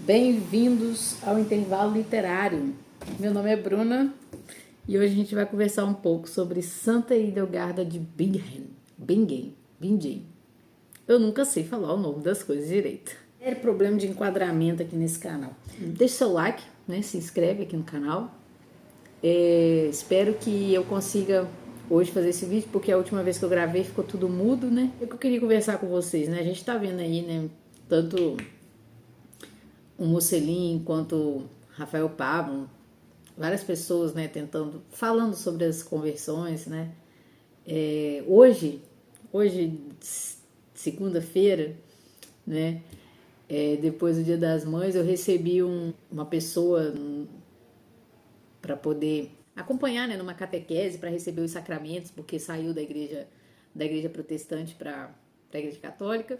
Bem-vindos ao Intervalo Literário. Meu nome é Bruna e hoje a gente vai conversar um pouco sobre Santa Hildegarda de Bingen. Eu nunca sei falar o nome das coisas direito. É problema de enquadramento aqui nesse canal. Deixe seu like, né? Se inscreve aqui no canal. Espero que eu consiga hoje fazer esse vídeo, porque a última vez que eu gravei ficou tudo mudo, né? É que eu queria conversar com vocês, né? A gente tá vendo aí, né? Tanto o Mocelin quanto o Rafael Pablo, várias pessoas, né, falando sobre as conversões, né. Hoje, segunda-feira, né, depois do Dia das Mães, eu recebi uma pessoa para poder acompanhar, né, numa catequese para receber os sacramentos, porque saiu da igreja protestante para a igreja católica.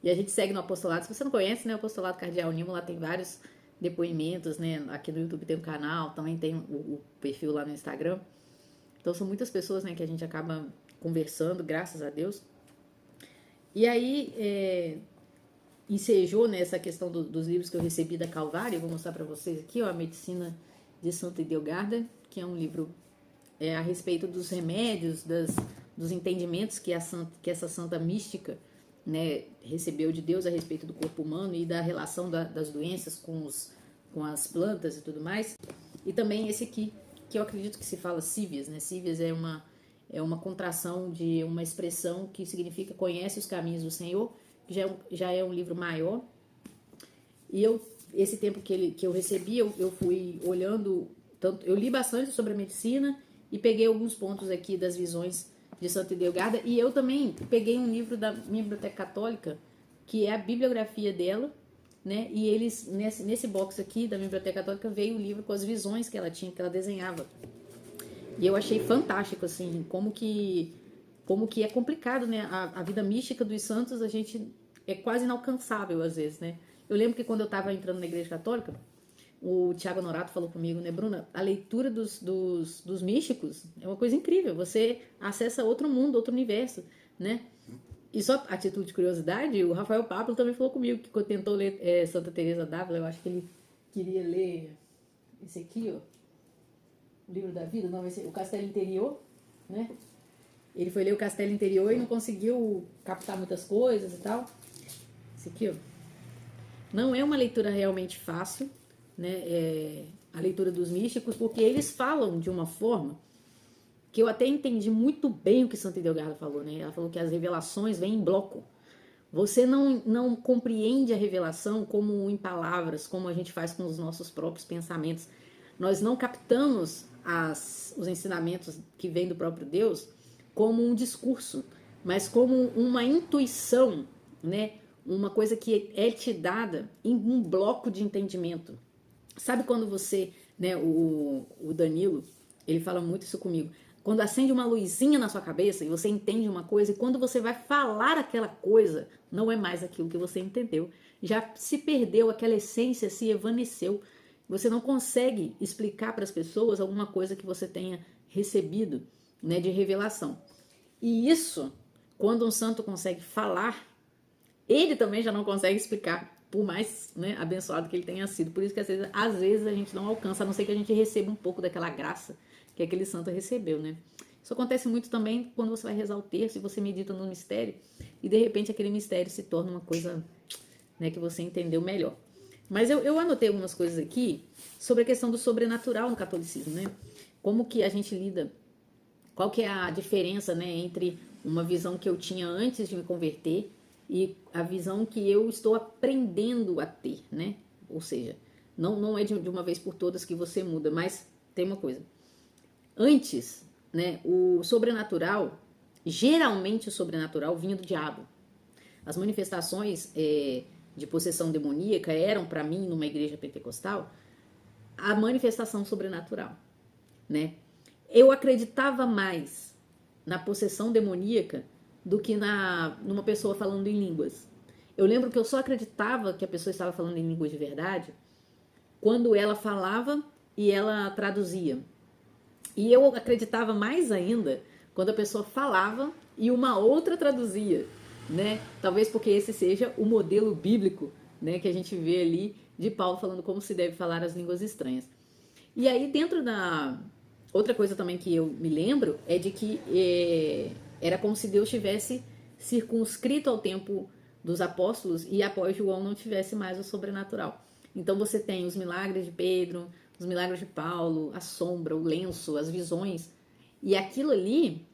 E a gente segue no apostolado. Se você não conhece, né, o apostolado Cardeal Newman, lá tem vários depoimentos, né? Aqui no YouTube tem um canal, também tem o perfil lá no Instagram. Então são muitas pessoas, né, que a gente acaba conversando, graças a Deus. E aí ensejou, né, essa questão dos livros que eu recebi da Calvário. Eu vou mostrar para vocês aqui, ó, a Medicina de Santa Hildegarda, que é um livro a respeito dos remédios, dos entendimentos que essa santa mística, né, recebeu de Deus a respeito do corpo humano e da relação das doenças com as plantas e tudo mais. E também esse aqui, que eu acredito que se fala Cívias, né? Cívias é uma contração de uma expressão que significa conhece os caminhos do Senhor, que já é um livro maior. E esse tempo que eu recebi, eu fui olhando, eu li bastante sobre a medicina e peguei alguns pontos aqui das visões de Santa Hildegarda, e eu também peguei um livro da minha biblioteca católica, que é a bibliografia dela, né? E eles, nesse box aqui da minha biblioteca católica, veio o livro com as visões que ela tinha, que ela desenhava. E eu achei fantástico, assim, como que é complicado, né? A vida mística dos santos, a gente é quase inalcançável às vezes, né? Eu lembro que quando eu estava entrando na igreja católica, o Tiago Norato falou comigo, né, Bruna, a leitura dos místicos é uma coisa incrível, você acessa outro mundo, outro universo, né? E só a título de curiosidade, o Rafael Pablo também falou comigo, que tentou ler Santa Teresa d'Ávila, eu acho que ele queria ler esse aqui, ó, o Livro da Vida, não, o Castelo Interior, né? Ele foi ler o Castelo Interior e não conseguiu captar muitas coisas e tal. Esse aqui, ó. Não é uma leitura realmente fácil, né, a leitura dos místicos, porque eles falam de uma forma que eu até entendi muito bem o que Santa Hildegarda falou, né? Ela falou que as revelações vêm em bloco. Você não compreende a revelação como em palavras, como a gente faz com os nossos próprios pensamentos. Nós não captamos os ensinamentos que vêm do próprio Deus como um discurso, mas como uma intuição, né? Uma coisa que é te dada em um bloco de entendimento. Sabe quando você, né, o Danilo, ele fala muito isso comigo, quando acende uma luzinha na sua cabeça e você entende uma coisa, e quando você vai falar aquela coisa, não é mais aquilo que você entendeu, já se perdeu, aquela essência se evaneceu, você não consegue explicar para as pessoas alguma coisa que você tenha recebido, né, de revelação. E isso, quando um santo consegue falar, ele também já não consegue explicar, por mais, né, abençoado que ele tenha sido. Por isso que às vezes a gente não alcança, a não ser que a gente receba um pouco daquela graça que aquele santo recebeu, né? Isso acontece muito também quando você vai rezar o terço e você medita no mistério e de repente aquele mistério se torna uma coisa, né, que você entendeu melhor. Mas eu anotei algumas coisas aqui sobre a questão do sobrenatural no catolicismo, né? Como que a gente lida, qual que é a diferença, né, entre uma visão que eu tinha antes de me converter e a visão que eu estou aprendendo a ter, né? Ou seja, não é de uma vez por todas que você muda, mas tem uma coisa. Antes, né, o sobrenatural, geralmente o sobrenatural vinha do diabo. As manifestações de possessão demoníaca eram, para mim, numa igreja pentecostal, a manifestação sobrenatural, né? Eu acreditava mais na possessão demoníaca do que numa pessoa falando em línguas. Eu lembro que eu só acreditava que a pessoa estava falando em línguas de verdade quando ela falava e ela traduzia. E eu acreditava mais ainda quando a pessoa falava e uma outra traduzia, né? Talvez porque esse seja o modelo bíblico, né, que a gente vê ali de Paulo falando como se deve falar as línguas estranhas. E aí, dentro da... Outra coisa também que eu me lembro é de que era como se Deus tivesse circunscrito ao tempo dos apóstolos e após João não tivesse mais o sobrenatural. Então você tem os milagres de Pedro, os milagres de Paulo, a sombra, o lenço, as visões, e aquilo ali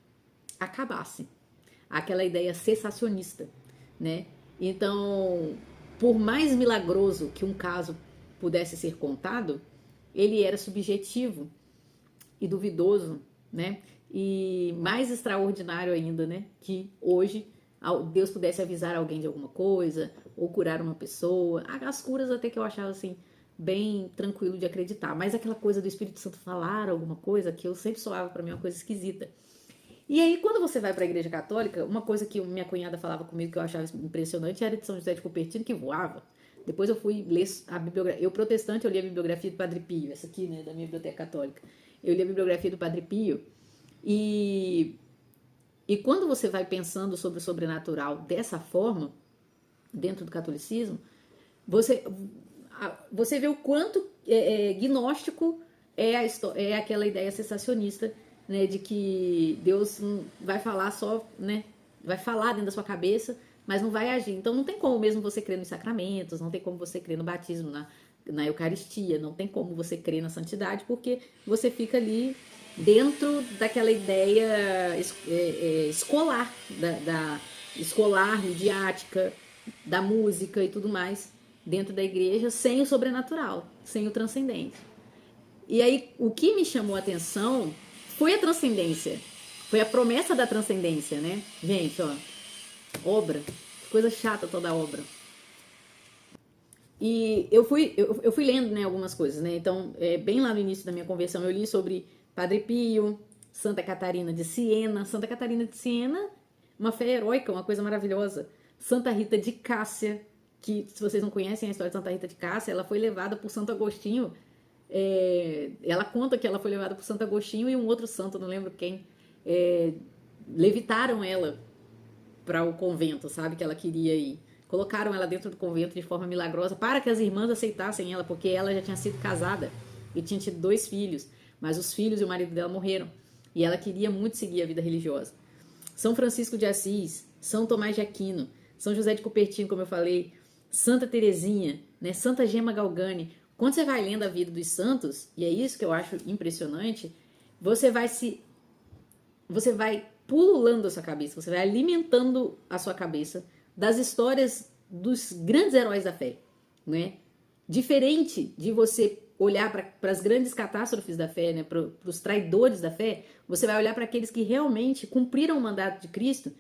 acabasse. Aquela ideia cessacionista, né? Então, por mais milagroso que um caso pudesse ser contado, ele era subjetivo e duvidoso, né? E mais extraordinário ainda, né? Que hoje Deus pudesse avisar alguém de alguma coisa ou curar uma pessoa. As curas até que eu achava assim bem tranquilo de acreditar, mas aquela coisa do Espírito Santo falar alguma coisa que eu sempre soava para mim uma coisa esquisita. E aí, quando você vai para a Igreja Católica, uma coisa que minha cunhada falava comigo que eu achava impressionante era de São José de Cupertino, que voava. Depois eu fui ler a bibliografia. Eu, protestante, eu li a bibliografia do Padre Pio, essa aqui, né, da minha biblioteca católica. Eu li a bibliografia do Padre Pio e quando você vai pensando sobre o sobrenatural dessa forma, dentro do catolicismo, você vê o quanto gnóstico é aquela ideia sensacionista, né, de que Deus vai falar só, né, vai falar dentro da sua cabeça, mas não vai agir. Então não tem como mesmo você crer nos sacramentos, não tem como você crer no batismo, na Eucaristia, não tem como você crer na santidade, porque você fica ali dentro daquela ideia escolar, escolar, midiática, da música e tudo mais, dentro da igreja, sem o sobrenatural, sem o transcendente. E aí, o que me chamou a atenção foi a transcendência, foi a promessa da transcendência, né? Gente, ó, obra, coisa chata toda a obra. E eu fui lendo, né, algumas coisas, né? Então, bem lá no início da minha conversão, eu li sobre Padre Pio, Santa Catarina de Siena. Santa Catarina de Siena, uma fé heróica, uma coisa maravilhosa. Santa Rita de Cássia, que se vocês não conhecem a história de Santa Rita de Cássia, ela foi levada por Santo Agostinho. Ela conta que ela foi levada por Santo Agostinho e um outro santo, não lembro quem, levitaram ela para o convento, sabe, que ela queria ir. Colocaram ela dentro do convento de forma milagrosa para que as irmãs aceitassem ela, porque ela já tinha sido casada e tinha tido 2 filhos, mas os filhos e o marido dela morreram. E ela queria muito seguir a vida religiosa. São Francisco de Assis, São Tomás de Aquino, São José de Cupertino, como eu falei, Santa Teresinha, né, Santa Gema Galgani. Quando você vai lendo a vida dos santos, e é isso que eu acho impressionante, você vai pululando a sua cabeça, você vai alimentando a sua cabeça das histórias dos grandes heróis da fé, né? Diferente de você olhar para as grandes catástrofes da fé, né? Para os traidores da fé, você vai olhar para aqueles que realmente cumpriram o mandato de Cristo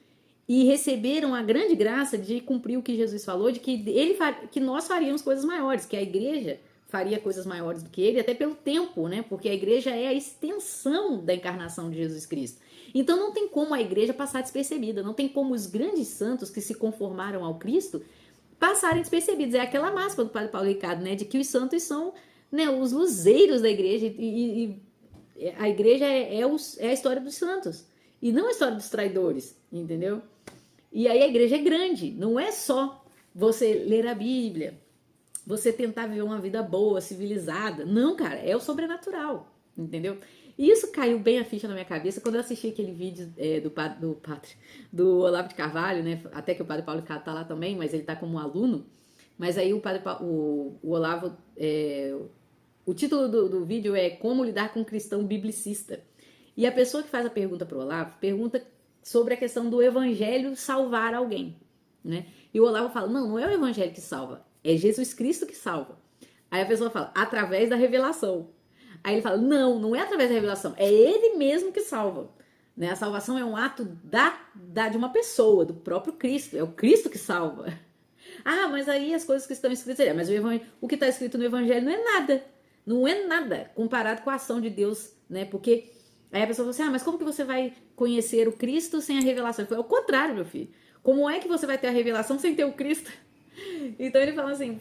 e receberam a grande graça de cumprir o que Jesus falou, de que nós faríamos coisas maiores, que a igreja faria coisas maiores do que ele, até pelo tempo, né? Porque a igreja é a extensão da encarnação de Jesus Cristo. Então não tem como a igreja passar despercebida, não tem como os grandes santos que se conformaram ao Cristo passarem despercebidos. É aquela máxima do Padre Paulo Ricardo, né? De que os santos são, né, os luzeiros da igreja e a igreja é a história dos santos e não a história dos traidores, entendeu? E aí a igreja é grande, não é só você ler a Bíblia, você tentar viver uma vida boa, civilizada. Não, cara, é o sobrenatural, entendeu? E isso caiu bem a ficha na minha cabeça quando eu assisti aquele vídeo do Olavo de Carvalho, né? Até que o Padre Paulo Ricardo tá lá também, mas ele tá como um aluno. Mas aí o Olavo, o título do vídeo é Como Lidar com um Cristão Biblicista. E a pessoa que faz a pergunta pro Olavo pergunta sobre a questão do evangelho salvar alguém, né? E o Olavo fala, não é o evangelho que salva, é Jesus Cristo que salva. Aí a pessoa fala, através da revelação. Aí ele fala, não é através da revelação, é ele mesmo que salva. Né? A salvação é um ato de uma pessoa, do próprio Cristo, é o Cristo que salva. Ah, mas aí as coisas que estão escritas, mas o que está escrito no evangelho não é nada comparado com a ação de Deus, né? Porque aí a pessoa fala assim, mas como que você vai conhecer o Cristo sem a revelação? Ele fala, ao contrário, meu filho, como é que você vai ter a revelação sem ter o Cristo? Então ele fala assim,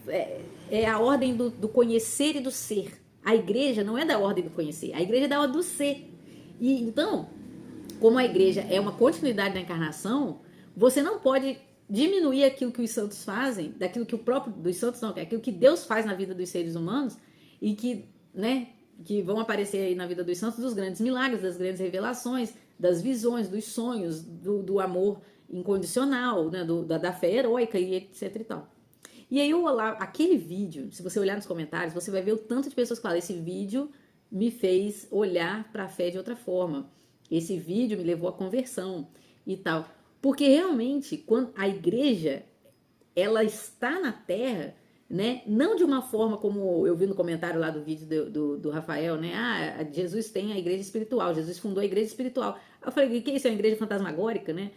é a ordem do conhecer e do ser. A igreja não é da ordem do conhecer, a igreja é da ordem do ser. E então, como a igreja é uma continuidade da encarnação, você não pode diminuir aquilo que os santos fazem, daquilo que o próprio dos santos não, que é aquilo que Deus faz na vida dos seres humanos e que, né, que vão aparecer aí na vida dos santos, dos grandes milagres, das grandes revelações, das visões, dos sonhos, do amor incondicional, né, da fé heróica e etc e tal. E aí aquele vídeo, se você olhar nos comentários, você vai ver o tanto de pessoas que falam, esse vídeo me fez olhar para a fé de outra forma. Esse vídeo me levou à conversão e tal. Porque realmente, quando a igreja, ela está na Terra, né? Não de uma forma como eu vi no comentário lá do vídeo do Rafael, né? Ah, Jesus tem a igreja espiritual, Jesus fundou a igreja espiritual. Eu falei, que isso é uma igreja fantasmagórica, né?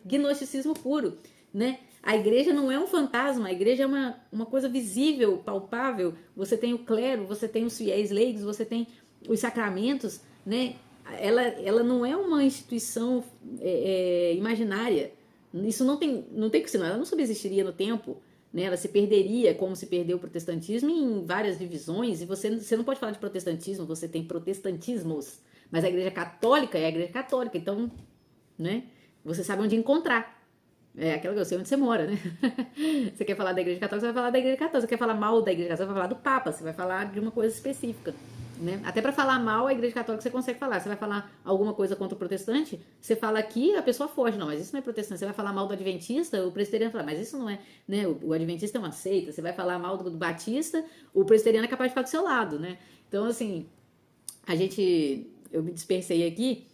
Gnosticismo puro, né? A igreja não é um fantasma, a igreja é uma coisa visível, palpável. Você tem o clero, você tem os fiéis leigos, você tem os sacramentos, né? Ela não é uma instituição imaginária. Isso não tem que ser, ela não subsistiria no tempo, né? Ela se perderia, como se perdeu o protestantismo, em várias divisões. E você não pode falar de protestantismo, você tem protestantismos. Mas a igreja católica é a igreja católica, então, né? Você sabe onde encontrar. É aquela que eu sei onde você mora, né? Você quer falar da igreja católica, você vai falar da igreja católica. Você quer falar mal da igreja católica, você vai falar do Papa. Você vai falar de uma coisa específica, né? Até para falar mal a igreja católica você consegue falar. Você vai falar alguma coisa contra o protestante, você fala aqui, a pessoa foge. Não, mas isso não é protestante. Você vai falar mal do adventista, o presbiteriano fala, mas isso não é, né? O adventista é uma seita. Você vai falar mal do batista, o presbiteriano é capaz de ficar do seu lado, né? Então, assim, eu me dispersei aqui,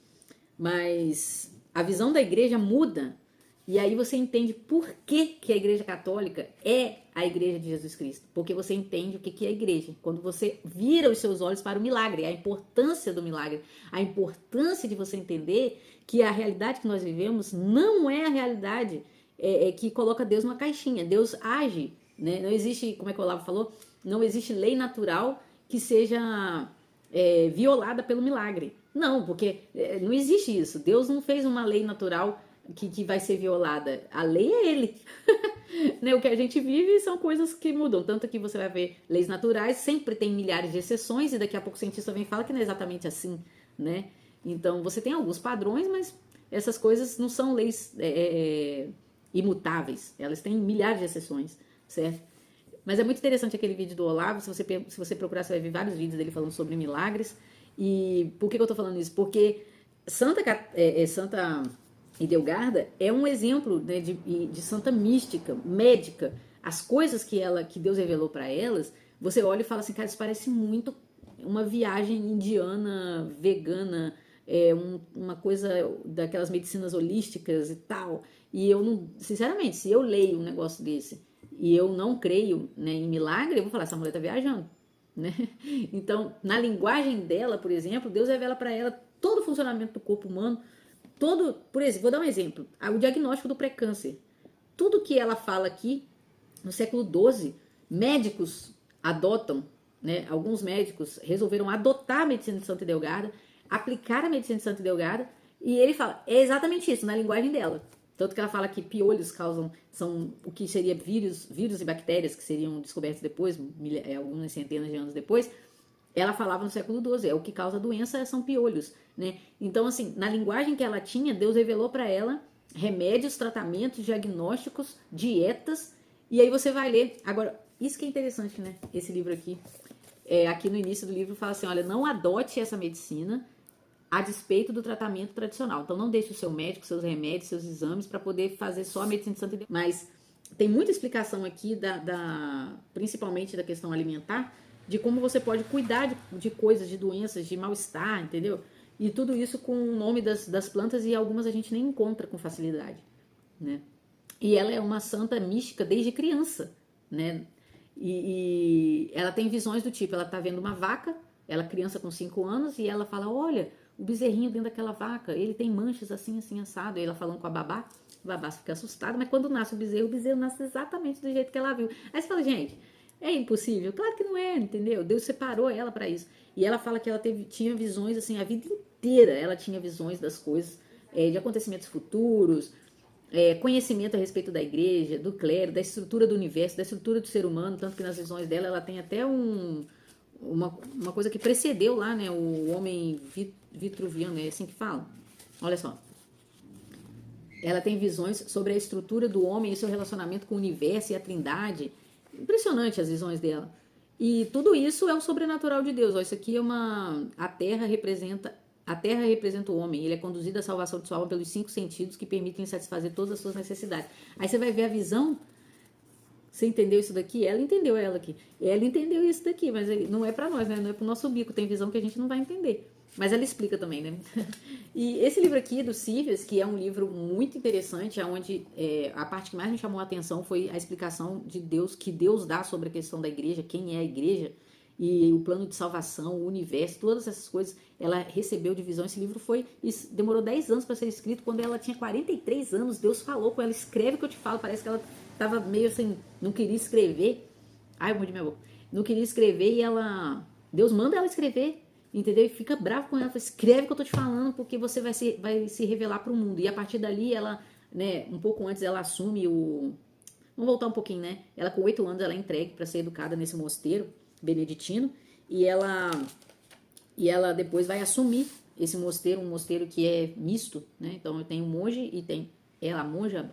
mas a visão da igreja muda. E aí você entende por que a igreja católica é a igreja de Jesus Cristo. Porque você entende o que é a igreja. Quando você vira os seus olhos para o milagre, a importância do milagre, a importância de você entender que a realidade que nós vivemos não é a realidade que coloca Deus numa caixinha. Deus age, né? Não existe, como é que o Olavo falou, não existe lei natural que seja violada pelo milagre. Não, porque não existe isso. Deus não fez uma lei natural que vai ser violada. A lei é ele. Né? O que a gente vive são coisas que mudam. Tanto que você vai ver leis naturais, sempre tem milhares de exceções, e daqui a pouco o cientista vem e fala que não é exatamente assim, né? Então você tem alguns padrões, mas essas coisas não são leis imutáveis. Elas têm milhares de exceções, certo? Mas é muito interessante aquele vídeo do Olavo. Se você procurar, você vai ver vários vídeos dele falando sobre milagres. E por que eu tô falando isso? Porque Santa Idelgarda é um exemplo, né, de santa mística, médica. As coisas que Deus revelou para elas, você olha e fala assim, cara, isso parece muito uma viagem indiana, vegana, uma coisa daquelas medicinas holísticas e tal. E eu não, sinceramente, se eu leio um negócio desse e eu não creio, né, em milagre, eu vou falar, essa mulher tá viajando, né? Então, na linguagem dela, por exemplo, Deus revela para ela todo o funcionamento do corpo humano. Por exemplo, vou dar um exemplo, o diagnóstico do pré-câncer. Tudo que ela fala aqui, no século XII, médicos adotam, né? Alguns médicos resolveram adotar a medicina de Santa Idelgarda, aplicar a medicina de Santa Idelgarda, e ele fala, é exatamente isso, na linguagem dela. Tanto que ela fala que piolhos são o que seria vírus e bactérias que seriam descobertos depois, algumas centenas de anos depois. Ela falava no século XII, o que causa doença são piolhos, né? Então, assim, na linguagem que ela tinha, Deus revelou para ela remédios, tratamentos, diagnósticos, dietas, e aí você vai ler. Agora, isso que é interessante, né? Esse livro aqui, aqui no início do livro fala assim, olha, não adote essa medicina a despeito do tratamento tradicional. Então, não deixe o seu médico, seus remédios, seus exames para poder fazer só a medicina de Santa Idelgarda. Mas tem muita explicação aqui, principalmente da questão alimentar, de como você pode cuidar de coisas, de doenças, de mal-estar, entendeu? E tudo isso com o nome das plantas, e algumas a gente nem encontra com facilidade, né? E ela é uma santa mística desde criança, né? E ela tem visões do tipo, ela tá vendo uma vaca, ela criança com 5 anos, e ela fala, olha, o bezerrinho dentro daquela vaca, ele tem manchas assim, assim, assado. E ela falando com a babá fica assustada, mas quando nasce o bezerro nasce exatamente do jeito que ela viu. Aí você fala, gente, é impossível? Claro que não é, entendeu? Deus separou ela para isso. E ela fala que ela tinha visões, assim, a vida inteira ela tinha visões das coisas, de acontecimentos futuros, conhecimento a respeito da igreja, do clero, da estrutura do universo, da estrutura do ser humano, tanto que nas visões dela ela tem até uma coisa que precedeu lá, né, o homem vitruviano, é assim que fala? Olha só. Ela tem visões sobre a estrutura do homem e seu relacionamento com o universo e a Trindade. Impressionante as visões dela. E tudo isso é o sobrenatural de Deus. Ó, isso aqui é uma... A terra representa o homem. Ele é conduzido à salvação de sua alma pelos 5 sentidos que permitem satisfazer todas as suas necessidades. Aí você vai ver a visão. Você entendeu isso daqui? Ela entendeu ela aqui. Ela entendeu isso daqui, mas não é pra nós, né? Não é pro nosso bico. Tem visão que a gente não vai entender. Mas ela explica também, né? E esse livro aqui, do Sirves, que é um livro muito interessante, onde a parte que mais me chamou a atenção foi a explicação de Deus, que Deus dá sobre a questão da igreja, quem é a igreja, e o plano de salvação, o universo, todas essas coisas, ela recebeu de visão. Esse livro demorou 10 anos para ser escrito. Quando ela tinha 43 anos, Deus falou com ela, escreve o que eu te falo. Parece que ela tava meio assim, não queria escrever. Ai, eu mordi minha boca. Não queria escrever e Deus manda ela escrever. Entendeu? E fica bravo com ela, fala, escreve o que eu tô te falando, porque você vai se revelar para o mundo. E a partir dali, ela, né, um pouco antes, ela assume o... Vamos voltar um pouquinho, né? Ela, com 8 anos, ela é entregue para ser educada nesse mosteiro beneditino, e ela depois vai assumir esse mosteiro, um mosteiro que é misto, né? Então, tem um monge e tem ela, a monja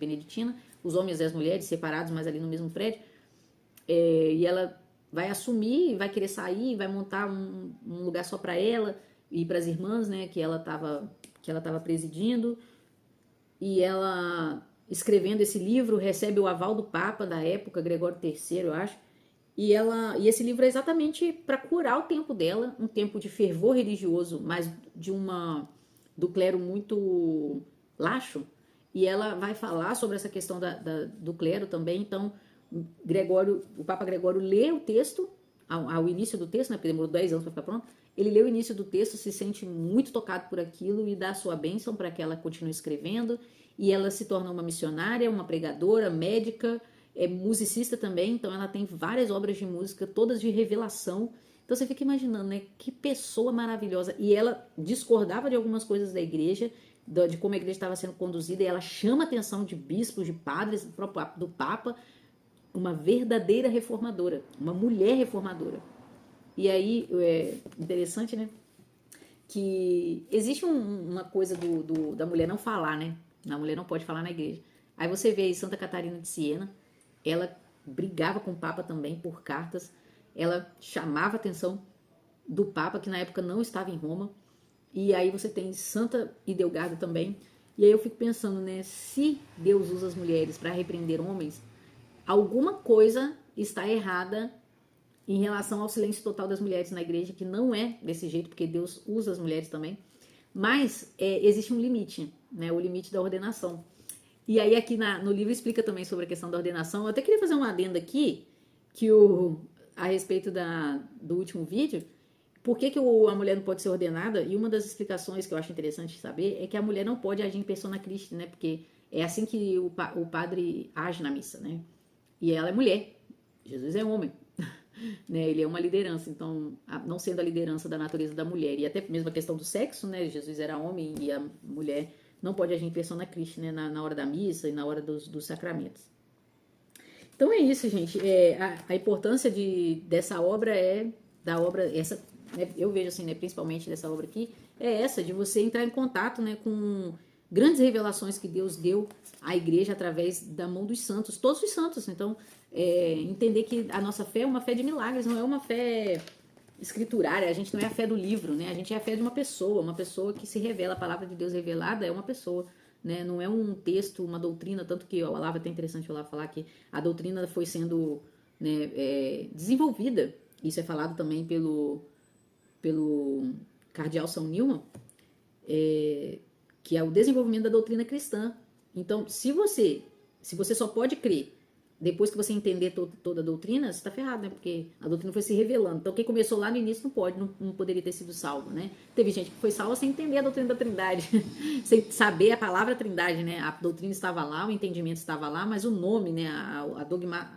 beneditina, os homens e as mulheres separados, mas ali no mesmo prédio, e ela vai assumir, vai querer sair, vai montar um lugar só para ela e para as irmãs, né, que ela tava presidindo. E ela, escrevendo esse livro, recebe o aval do Papa da época, Gregório III, eu acho. E esse livro é exatamente para curar o tempo dela, um tempo de fervor religioso, mas do clero muito laxo. E ela vai falar sobre essa questão do clero também. Então, o Papa Gregório lê o texto, ao início do texto, né, porque demorou 10 anos para ficar pronto. Ele lê o início do texto, se sente muito tocado por aquilo e dá a sua bênção para que ela continue escrevendo. E ela se torna uma missionária, uma pregadora, médica, musicista também. Então ela tem várias obras de música, todas de revelação. Então você fica imaginando, né, que pessoa maravilhosa. E ela discordava de algumas coisas da igreja, de como a igreja estava sendo conduzida, e ela chama a atenção de bispos, de padres, do Papa, uma verdadeira reformadora, uma mulher reformadora. E aí, interessante, né, que existe uma coisa da mulher não falar, né, a mulher não pode falar na igreja. Aí você vê aí Santa Catarina de Siena, ela brigava com o Papa também por cartas, ela chamava a atenção do Papa, que na época não estava em Roma. E aí você tem Santa Idelgarda também. E aí eu fico pensando, né, se Deus usa as mulheres para repreender homens, alguma coisa está errada em relação ao silêncio total das mulheres na igreja, que não é desse jeito, porque Deus usa as mulheres também. Mas existe um limite, né, o limite da ordenação. E aí aqui no livro explica também sobre a questão da ordenação. Eu até queria fazer uma adenda aqui, a respeito do último vídeo, por que a mulher não pode ser ordenada, e uma das explicações que eu acho interessante saber é que a mulher não pode agir em persona Christi, né, porque é assim que o padre age na missa, né, e ela é mulher, Jesus é homem, né, ele é uma liderança, então, não sendo a liderança da natureza da mulher, e até mesmo a questão do sexo, né, Jesus era homem e a mulher não pode agir em persona Christi, né, na hora da missa e na hora dos sacramentos. Então é isso, gente. A importância dessa obra essa, né, eu vejo assim, né, principalmente dessa obra aqui, é essa, de você entrar em contato, né, com grandes revelações que Deus deu à igreja através da mão dos santos, todos os santos. Então, entender que a nossa fé é uma fé de milagres, não é uma fé escriturária, a gente não é a fé do livro, né? A gente é a fé de uma pessoa que se revela. A palavra de Deus revelada é uma pessoa, né? Não é um texto, uma doutrina, tanto que o Olavo, é até interessante o Olavo falar que a doutrina foi sendo, né, desenvolvida. Isso é falado também pelo cardeal São Newman, que é o desenvolvimento da doutrina cristã. Então, se você só pode crer depois que você entender toda a doutrina, você está ferrado, né? Porque a doutrina foi se revelando. Então, quem começou lá no início não poderia ter sido salvo, né? Teve gente que foi salva sem entender a doutrina da Trindade, sem saber a palavra Trindade, né? A doutrina estava lá, o entendimento estava lá, mas o nome, né? A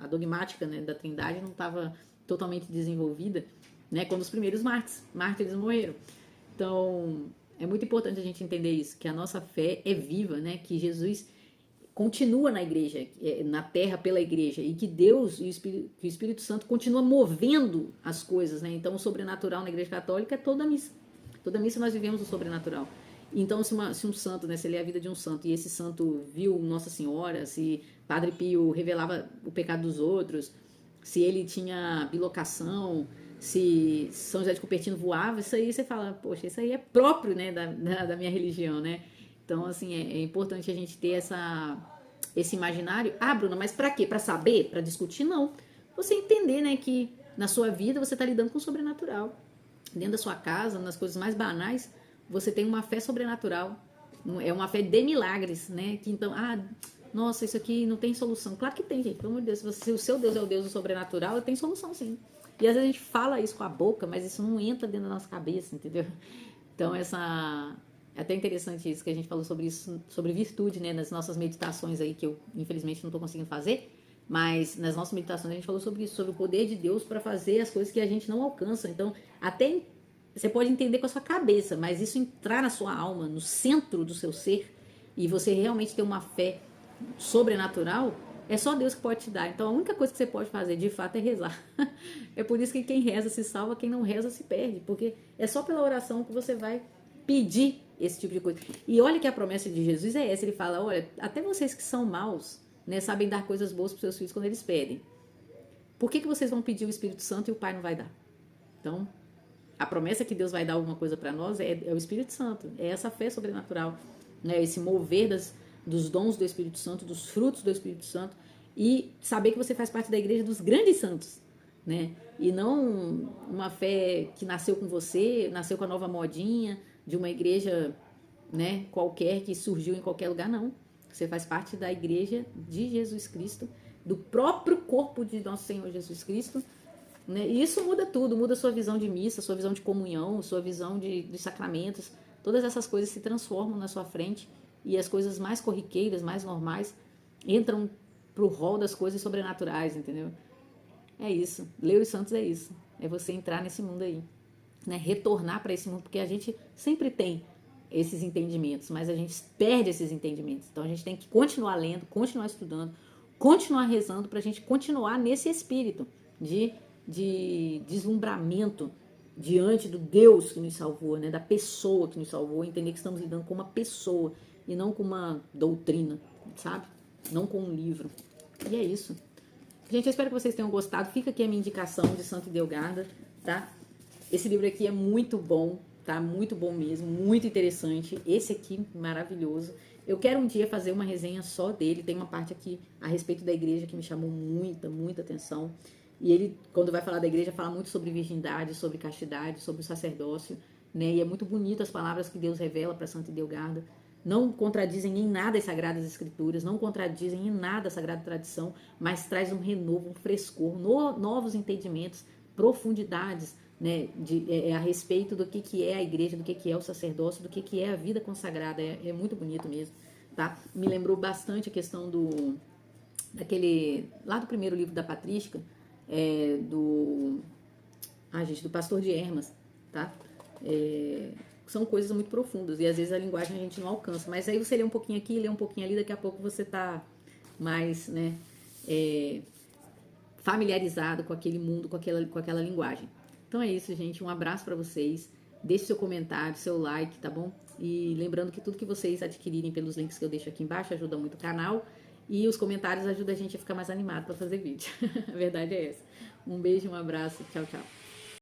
dogmática, né, da Trindade não estava totalmente desenvolvida, né? Quando os primeiros mártires morreram. Então, é muito importante a gente entender isso, que a nossa fé é viva, né? Que Jesus continua na igreja, na terra pela igreja, e que Deus e o Espírito Santo continua movendo as coisas, né? Então, o sobrenatural na igreja católica é toda a missa. Toda a missa nós vivemos o sobrenatural. Então, se um santo, né, se ele é a vida de um santo, e esse santo viu Nossa Senhora, se Padre Pio revelava o pecado dos outros, se ele tinha bilocação, se São José de Cupertino voava, isso aí você fala, poxa, isso aí é próprio, né, da minha religião, né? Então, assim, é importante a gente ter esse imaginário. Ah, Bruna, mas para quê? Para saber? Para discutir? Não. Você entender, né, que na sua vida você está lidando com o sobrenatural. Dentro da sua casa, nas coisas mais banais, você tem uma fé sobrenatural. É uma fé de milagres, né? Que então, nossa, isso aqui não tem solução. Claro que tem, gente. Pelo amor de Deus, se o seu Deus é o Deus do sobrenatural, tem solução, sim. E às vezes a gente fala isso com a boca, mas isso não entra dentro da nossa cabeça, entendeu? Então, é até interessante isso que a gente falou sobre isso, sobre virtude, né? Nas nossas meditações aí, que eu, infelizmente, não estou conseguindo fazer. Mas nas nossas meditações a gente falou sobre isso, sobre o poder de Deus para fazer as coisas que a gente não alcança. Então, até você pode entender com a sua cabeça, mas isso entrar na sua alma, no centro do seu ser, e você realmente ter uma fé sobrenatural, é só Deus que pode te dar. Então, a única coisa que você pode fazer, de fato, é rezar. É por isso que quem reza se salva, quem não reza se perde, porque é só pela oração que você vai pedir esse tipo de coisa. E olha que a promessa de Jesus é essa, ele fala, olha, até vocês que são maus, né, sabem dar coisas boas para os seus filhos quando eles pedem. Por que vocês vão pedir o Espírito Santo e o Pai não vai dar? Então, a promessa que Deus vai dar alguma coisa para nós é o Espírito Santo, é essa fé sobrenatural, né, esse mover dos dons do Espírito Santo, dos frutos do Espírito Santo, e saber que você faz parte da igreja dos grandes santos, né? E não uma fé que nasceu com você, nasceu com a nova modinha de uma igreja, né, qualquer que surgiu em qualquer lugar, não. Você faz parte da igreja de Jesus Cristo, do próprio corpo de nosso Senhor Jesus Cristo, né? E isso muda tudo, muda a sua visão de missa, sua visão de comunhão, sua visão dos sacramentos. Todas essas coisas se transformam na sua frente e as coisas mais corriqueiras, mais normais, entram pro rol das coisas sobrenaturais, entendeu? É isso. Ler os Santos é isso. É você entrar nesse mundo aí, né? Retornar para esse mundo, porque a gente sempre tem esses entendimentos, mas a gente perde esses entendimentos. Então a gente tem que continuar lendo, continuar estudando, continuar rezando para a gente continuar nesse espírito de deslumbramento diante do Deus que nos salvou, né? Da pessoa que nos salvou, entender que estamos lidando com uma pessoa e não com uma doutrina, sabe? Não com um livro. E é isso. Gente, eu espero que vocês tenham gostado. Fica aqui a minha indicação de Santa Idelgarda, tá? Esse livro aqui é muito bom, tá? Muito bom mesmo, muito interessante. Esse aqui, maravilhoso. Eu quero um dia fazer uma resenha só dele. Tem uma parte aqui a respeito da igreja que me chamou muita atenção. E ele, quando vai falar da igreja, fala muito sobre virgindade, sobre castidade, sobre o sacerdócio, né? E é muito bonito as palavras que Deus revela para Santa Idelgarda. Não contradizem em nada as Sagradas Escrituras, não contradizem em nada a Sagrada Tradição, mas traz um renovo, um frescor, novos entendimentos, profundidades, né, a respeito do que é a igreja, do que é o sacerdócio, do que é a vida consagrada. É muito bonito mesmo, tá? Me lembrou bastante a questão lá do primeiro livro da Patrística, do Pastor de Hermas, tá? São coisas muito profundas e às vezes a linguagem a gente não alcança, mas aí você lê um pouquinho aqui, lê um pouquinho ali, daqui a pouco você tá mais, né, familiarizado com aquele mundo, com aquela linguagem. Então é isso, gente, um abraço para vocês, deixe seu comentário, seu like, tá bom? E lembrando que tudo que vocês adquirirem pelos links que eu deixo aqui embaixo ajuda muito o canal e os comentários ajudam a gente a ficar mais animado para fazer vídeo. A verdade é essa. Um beijo, um abraço, tchau, tchau.